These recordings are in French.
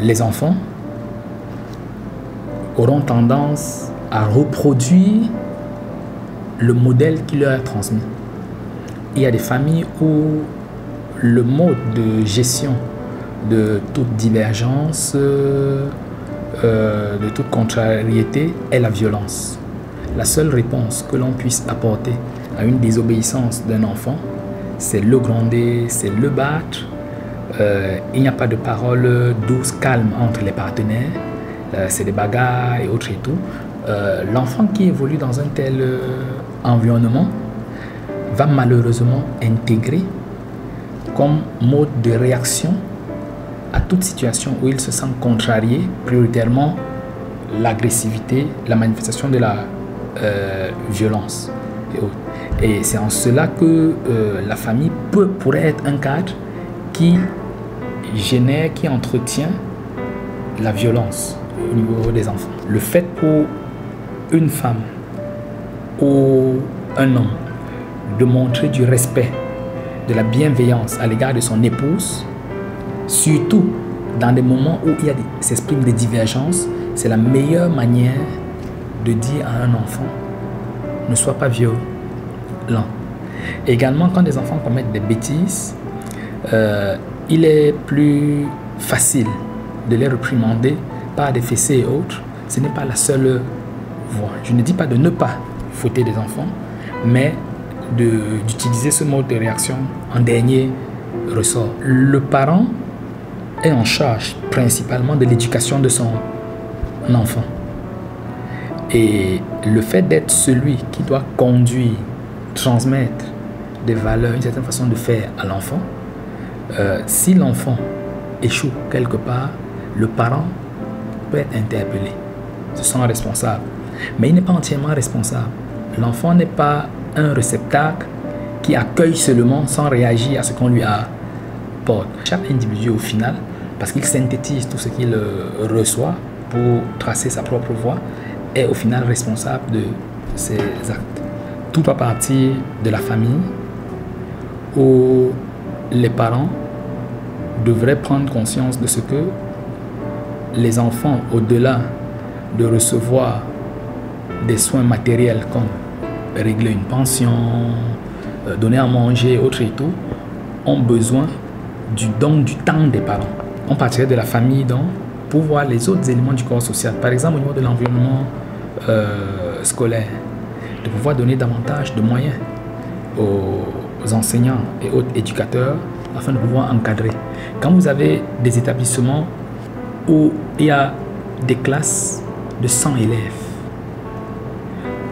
les enfants auront tendance à reproduire le modèle qui leur est transmis. Il y a des familles où le mode de gestion de toute divergence, de toute contrariété est la violence. La seule réponse que l'on puisse apporter à une désobéissance d'un enfant, c'est le gronder, c'est le battre. Il n'y a pas de parole douce, calme entre les partenaires. C'est des bagarres et autres et tout. L'enfant qui évolue dans un tel environnement va malheureusement intégrer comme mode de réaction à toute situation où il se sent contrarié, prioritairement l'agressivité, la manifestation de la violence et autres. Et c'est en cela que la famille pourrait être un cadre qui génère, qui entretient la violence au niveau des enfants. Le fait pour une femme ou un homme de montrer du respect, de la bienveillance à l'égard de son épouse, surtout dans des moments où il s'exprime des divergences, c'est la meilleure manière de dire à un enfant ne sois pas violent. Également, quand des enfants commettent des bêtises, il est plus facile de les réprimander par des fessées et autres. Ce n'est pas la seule voie. Je ne dis pas de ne pas fouetter des enfants, mais d'utiliser ce mode de réaction en dernier ressort. Le parent est en charge principalement de l'éducation de son enfant. Et le fait d'être celui qui doit conduire, transmettre des valeurs, une certaine façon de faire à l'enfant, si l'enfant échoue quelque part, le parent peut être interpellé. Ce sont responsables. Mais il n'est pas entièrement responsable. L'enfant n'est pas un réceptacle qui accueille seulement sans réagir à ce qu'on lui apporte. Chaque individu au final, parce qu'il synthétise tout ce qu'il reçoit pour tracer sa propre voie, est au final responsable de ses actes. Tout doit partir de la famille où les parents devraient prendre conscience de ce que les enfants, au-delà de recevoir des soins matériels comme régler une pension, donner à manger, autre et tout, ont besoin du don du temps des parents. On partirait de la famille donc pour voir les autres éléments du corps social. Par exemple, au niveau de l'environnement scolaire, de pouvoir donner davantage de moyens aux enseignants et autres éducateurs afin de pouvoir encadrer. Quand vous avez des établissements où il y a des classes de 100 élèves,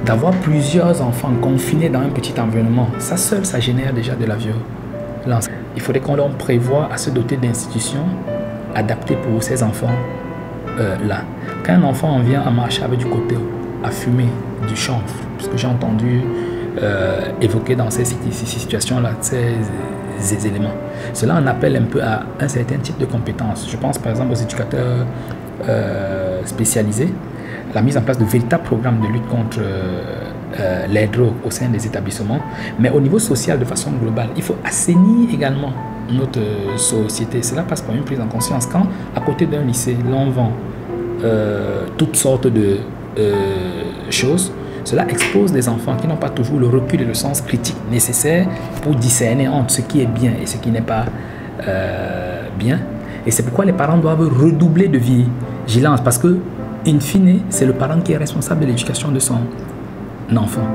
d'avoir plusieurs enfants confinés dans un petit environnement, ça seul, ça génère déjà de la violence. Il faudrait qu'on leur prévoie à se doter d'institutions adaptées pour ces enfants-là. Quand un enfant en vient à marcher avec du cocktail, à fumer du chanvre, parce que j'ai entendu évoquer dans ces situations-là, ces éléments, cela en appelle un peu à un certain type de compétences. Je pense par exemple aux éducateurs spécialisés, la mise en place de véritables programmes de lutte contre les drogues au sein des établissements, mais au niveau social de façon globale. Il faut assainir également notre société. Cela passe par une prise en conscience. Quand à côté d'un lycée, l'on vend toutes sortes de choses, cela expose des enfants qui n'ont pas toujours le recul et le sens critique nécessaire pour discerner entre ce qui est bien et ce qui n'est pas bien. Et c'est pourquoi les parents doivent redoubler de vigilance, parce que in fine, c'est le parent qui est responsable de l'éducation de son enfant.